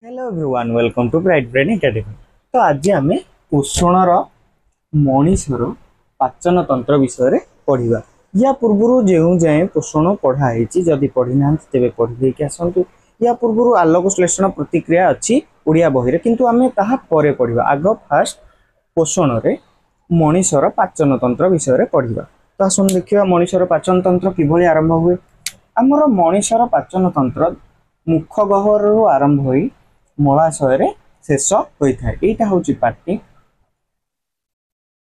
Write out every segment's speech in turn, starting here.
Hello everyone welcome to Bright Brain Academy. तो आज आम पोषणर मनीषर पाचन तंत्र विषय पढ़ा। या पूर्व जो जाए पोषण पढ़ाई जदि पढ़ी ना तेज पढ़ी देकी आसतु। या पूर्व आलोकश्लेषण प्रतिक्रिया अच्छी ओडिया बही किंतु आम ताहा परे पढ़ा। आग फास्ट पोषण रे मनीषर पाचन तंत्र विषय पढ़ा। तो आसन देखिए मनीषर पाचन तंत्र किभली आरंभ हुए। आमर मनीषर पाचन तंत्र मुख गह्वर आरंभ होई मलाशय शेष होता है। यहाँ हूँ पाटी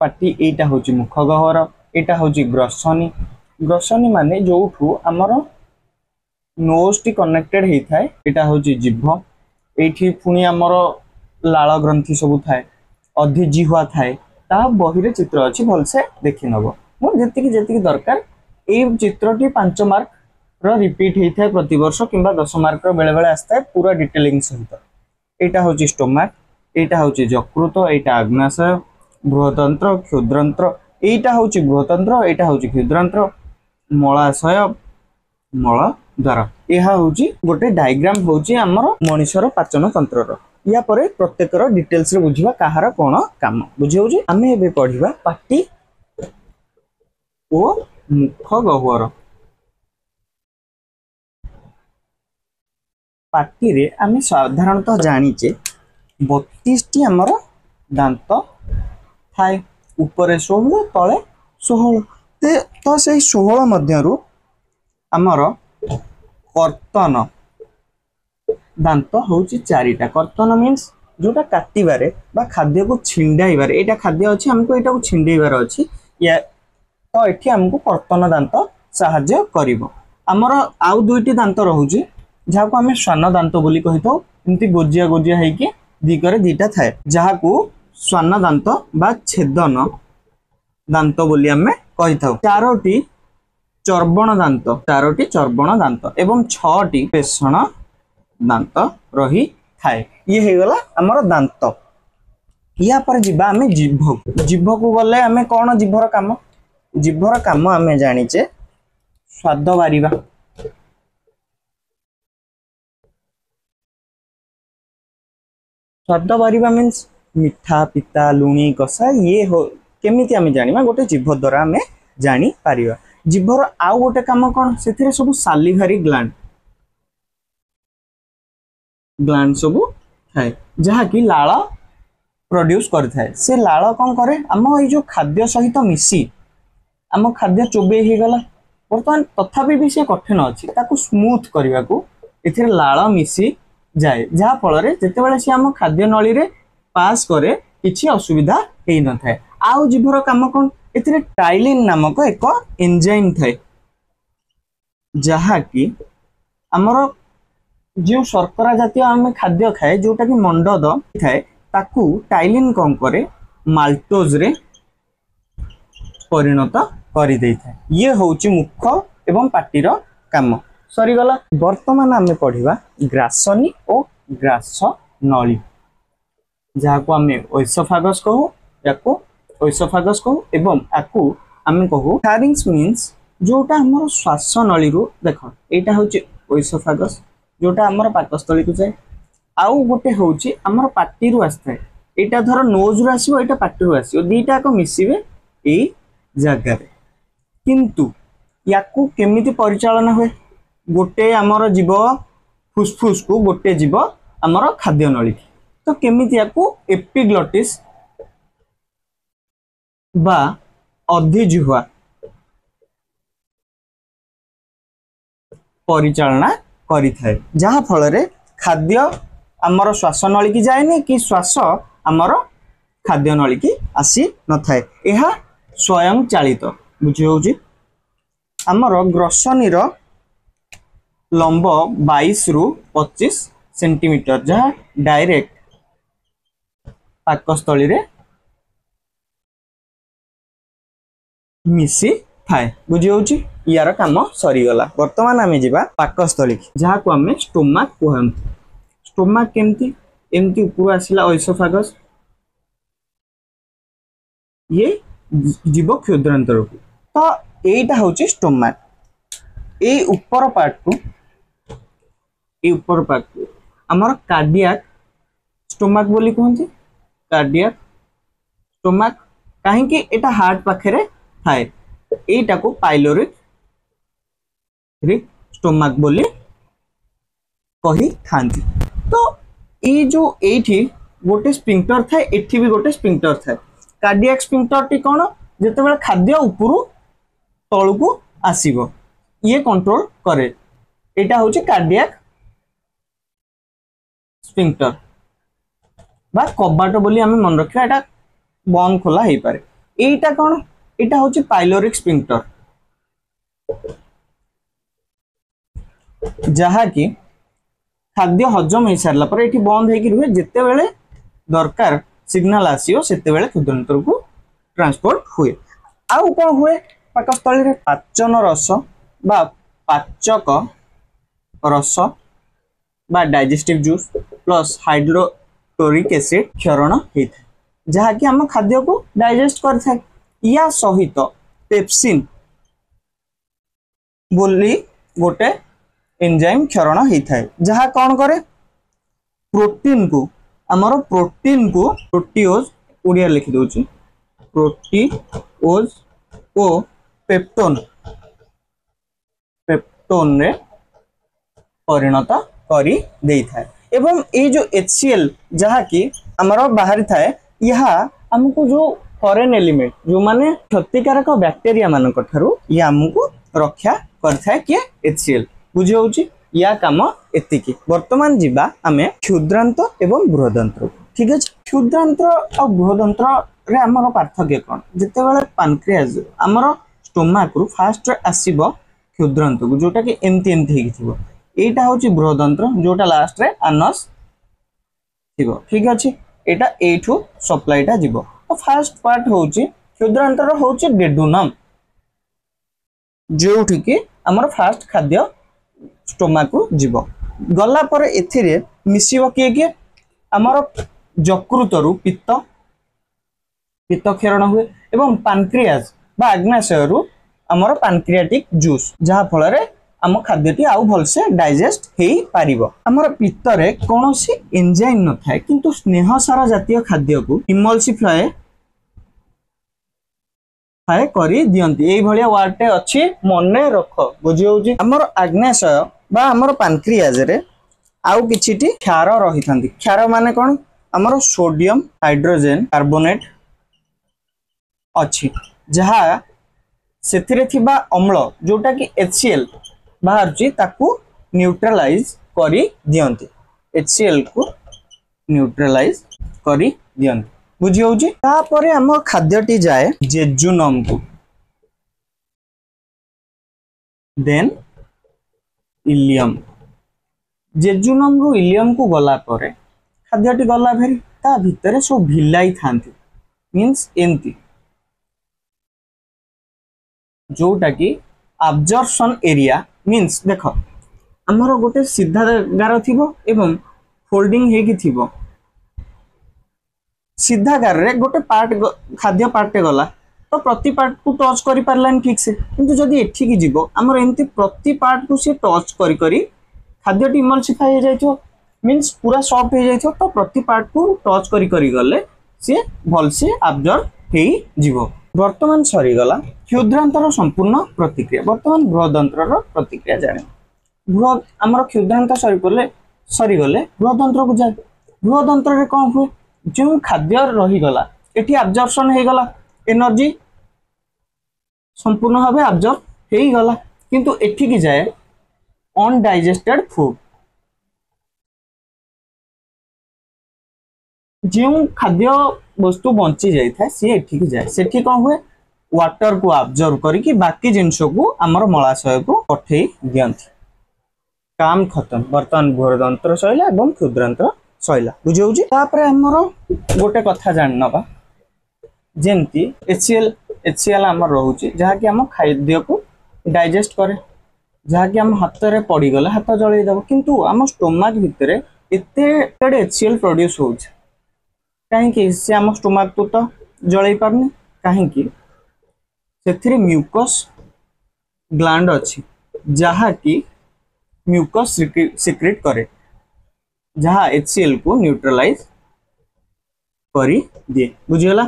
पाटी यहाँ हूँ मुख गह्वर यहाँ हूँ ग्रसनी ग्रसनी माने जो आमर नोज टी कनेक्टेड होता है। यहाँ हूँ जीभ ये पुणी आमर लाल ग्रंथि सब थाए अधिजिह्वा थाए ता बही चित्र अच्छी भलसे देखी नब जी दरकार ये चित्रटी 5 मार्क रिपीट होता है प्रति वर्ष कि 10 मार्क बेले बेले आसता है पूरा डिटेलिंग सहित। यहाँ हूँ स्टोमाक यहाँ हूँ यकृत यहाँ आग्नाशय बृहतंत्र क्षुद्रंत्र यहाँ हूँ बृहतंत्र यहाँ हूँ क्षुद्रांत्र मलाशय मल द्वार। यह हूँ गोटे डायग्राम हूँ आमर मनीषर पाचन तंत्र। या परे प्रत्येकर डिटेल्स रे बुझिबा काहार कोन काम बुझियो। आमे एबे पढ़िबा पाटी ओ मुख गह्वर। पाटी रे आमे साधारणतः जानिचे 32 टी आमर दांत थाए ऊपर 16 तले 16 तो से 16 मध्यरु आमर कर्तन दांत हूँ 4टा। कर्तन मीन्स जोटा काटिबारे बा खाद्य को छिंडाइबारे एटा खाद्य अच्छी हमको एटा को छिंडाइबार अच्छी या तो एठी हमको कर्तन दांत साहाय्य करिवो। आमर आउ 2टी दांत रहुची जहाँ को आम श्वान दांत बोली कही था। एमती गोजिया गोजिया होइके दिगरे 2टा थाए जहाँ को श्वान दांत बा छेदन दांत बोली आम कही था। 4टी चर्बण दांत 4टी चर्बण दांत एवं 6टी पेषण दांत रही थाए। ये हो गला आमर दांत। या पर जिबा आमे जिभ को गले आमे कौन जिभर काम जिभर काम आमे जानिचे स्वाद बारिबा। स्वाद बारिबा मीन्स मिठा पिता लुणी कषा ये हो केमिति आमे जानिबा गोटे जिभ द्वारा आमे जानी पारिबा। जिभर आउ गोटे काम कौन से सब सालिभारी ग्लैंड ग्लैंड सब थाए जहाँ कि लाल प्रोड्यूस करथाए। से लाल कौन करे आम ये जो खाद्य सहित मिसी आम खाद्य चोबे हो गला बर्तमान तथापि भी से कठिन अच्छी ताकू स्मूथ करने को एथिरे लाल मिसी जाए जहाँ फल जितेबाला सी आम खाद्य नली रे पास करे किसी असुविधा हो न थाए। आउ जीभर काम कौन एथिरे टाइलिन नामक एक एंजाइम थाए जहाँ कि आमर जो शर्करा जातीय आम खाद्य खाए जोटा कि मंडद थाए ताकू टाइलिन कौन करे माल्टोज रे परिणत कर दे थाए। ये होउची मुख एवं पाटीर काम सरीगला। वर्तमान आम पढ़िबा ग्रासनी और ग्रास नली जहाँ को आम ओइसोफागस कहू या ओइसोफागस कहू एवं आकू आम कहू फैरिंग्स मीन्स जोटा आमर श्वास नली रु देख यहाँ हूँ ओइसोफागस जोटा आमर पाकस्थली को जाए। आउ गोटे हूँ आमर पाटी रु आसता है यहाँ धर नोज रु आसो यहाँ पाटी रु आसो 2टा को मिसिबे यही जगार किंतु याकू केमिति परिचालन हुए गोटे आमर जीव फुसफुस को गोटे जीव आमर खाद्य नली तो केमिति याकू एपिग्लॉटिस बा अधिजिह्वा परिचालना करि थाए जहाँ फल रे खाद्य आमर श्वास नली की जाएनी कि श्वास आमर खाद्य नली की आसी न थाए। यह स्वयं चालित बुझी होउची। आमर ग्रसनीर लंब 22 रु 25 सेंटीमीटर जहाँ डायरेक्ट पाकस्थली रे मिसी थाए बुझी होउची। यार काम सरीगला। वर्तमान आम जावा पाकस्थली जहाँ को आम स्टोमाक कहते। स्टोमाक केमती एमती ऊपर आसला ओइसोफागस ये जीव क्षुद्रांतर को तो यहीटा हूँ स्टोमाक। ये ऊपर पार्ट को आमर कार्डियाक स्टोमाक बोली कहते कार्डियाक स्टोमाक कहीं एटा हार्ट पाखे थाए एटा को पाइलोरिक स्टोमाक बोली कही थांती। तो ये जो एठी गोटे स्पिंक्टर थाए एठी भी गोटे स्पिंक्टर थाए। कार्डियाक स्पिंक्टर टी कौन जिते खाद्य उपरू तलू को आसीबो ये कंट्रोल करे एटा होची कार्डियाक स्पिंक्टर बा कबाट बोली आमे मन रखा एटा बंद खोला हो पारे। एटा कौन एटा होची पाइलोरिक स्पिंक्टर जहा कि खाद्य हजम हो सारा पर ये बंद हो रुहे जिते बेले दरकार सिग्नाल आसीओ सेते बेले क्षुद्रांतर को ट्रांसपोर्ट हुए। आउ कौन हुए पाकस्थली रे पाचन रस बा पाचक रस बा digestive juice plus hydrochloric acid क्षरण होता है जहाँ कि आम खाद्य को डाइजेस्ट करता है। या सहित पेप्सिन बोली गोटे एंजाइम क्षरण होता है जहाँ कौन करे प्रोटीन को आमर प्रोटीन को प्रोटीओज ओडिया लिखि दउची प्रोटीओज ओ पेप्टोन पेप्टोन रे परिणत करी देई थाए। एवं ये जो HCl जहाँ कि आमर बाहरी थाए यह हमको जो फॉरेन एलिमेंट जो माने क्षतिकारक बैक्टेरिया मानक ठारू ये हमको रक्षा करथाए कि HCl बुझी होची या काम एतिकी। वर्तमान जीवा आमे क्षुद्रांत एवं बृहदंत्र ठीक है। क्षुद्रांत और बृहदंत्र रे हमर पार्थक्य कोन जते बेले पानक्रियाज हमर स्टोमाक रु फास्ट आसीबो क्षुद्रांत को जोटा कि एमती एमती हिथिबो एटा होची बृहदंत्र जोटा लास्ट रे आनस थिबो ठीक अछि। एटा एठू सप्लाईटा जीवो तो फास्ट पार्ट होची क्षुद्रांतर होची डेडुनम जोठी कि हमर फास्ट खाद्य स्टोमाक को जीव गला पर एथिरे मिसिबो किए हमर यकृत रु पित्त पित्त क्षरण हुए एवं पानक्रियाज बा आग्नाशय रु हमर पानक्रियाटिक जूस जहा फल रे आम खाद्यटी आउ भलसे डाइजेस्ट हेई पारिबो। हमर पित्त रे कोनोसी एंजाइम न थाए किंतु स्नेह सार जातीय खाद्य को इमल्सिफाई हाय करी दियंती एई भलिया वार्डटे अछि मने रख बुझी होउची। हमर आग्नेयशय बा हमर पानक्रियाज रे आउ किछिटी क्षार रहिथांती क्षार माने कोन हमर सोडियम हाइड्रोजन कार्बोनेट अछि जहा सेथिरे थिबा अम्ल जोटा कि HCl बाहरची ताकू न्यूट्रलाइज करी दियंती HCl को न्यूट्रलाइज करी दियंती बुझी होउची। तापरे हम खाद्यटी जाए जेजुनम को देन इलियम जेजुनम रु इलियम को गला परे खाद्यटी गला फेरी ता भितरे सब भिलाई थांती मींस एंती जोटा कि अब्जॉर्प्शन एरिया मींस देख हमर गोटे सीधा गार थिबो एवं फोल्डिंग हेकी थिबो सीधा गार रे गोटे पार्ट खाद्य पार्टे गला तो प्रति पार्ट को टच करि पारलान ठीक से किंतु जदी एठी की जीवो हमर एंती प्रति पार्ट को से टच करी करी खाद्यटी इमल्सिफाई हो जाइथो मींस पूरा सॉफ्ट हो जाइथो तो प्रति पार्ट को टच करी करी गले से भल से अब्जॉर्ब हेई जीवो। वर्तमान सरी गला क्षुद्रांतर संपूर्ण प्रतिक्रिया वर्तमान बृहदंतर प्रतिक्रिया जाने बृहद हमर क्षुद्रांत सरी गले बृहदंत्र को जाए बृहदंत्र रे कोन हुए जो खाद्य रही गला एठी अब्जॉर्प्शन हे गला एनर्जी संपूर्ण भाव अब्जॉर्ब हे गला किंतु एठी की जाए अनडाइजेस्टेड फूड जो खाद्य वस्तु बंची जाए था सी एठी की जाए सेठी कौन हुए वाटर को अब्जॉर्ब करी बाकी जिनस को आमर मलाशय को पठे दियंती काम खत्म। वर्तमान बृहदंत्र सैला एवं क्षुद्रांतर सैला बुझे होची। तापरे हमर गोटे कथा जान नबा जेंती HCl हमर रहउची जहा कि हम खाद्य को डाइजेस्ट करे जहा कि हम हाथ रे पड़ी गले हाथ जळै दब किंतु हम स्टोमाक भितरे एते HCl प्रोड्यूस होउची कहीं से आम स्टोमाक को तो जड़े पारनी कहीं से म्यूकस ग्लैंड अच्छी जहा कि म्यूकस सिक्रेट करे जहाँ HCl को न्यूट्रलाइज करी दिए बुझीगला।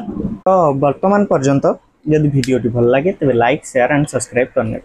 तो वर्तमान पर्यंत यदि वीडियो भल लगे तेज लाइक शेयर एंड सब्सक्राइब करने।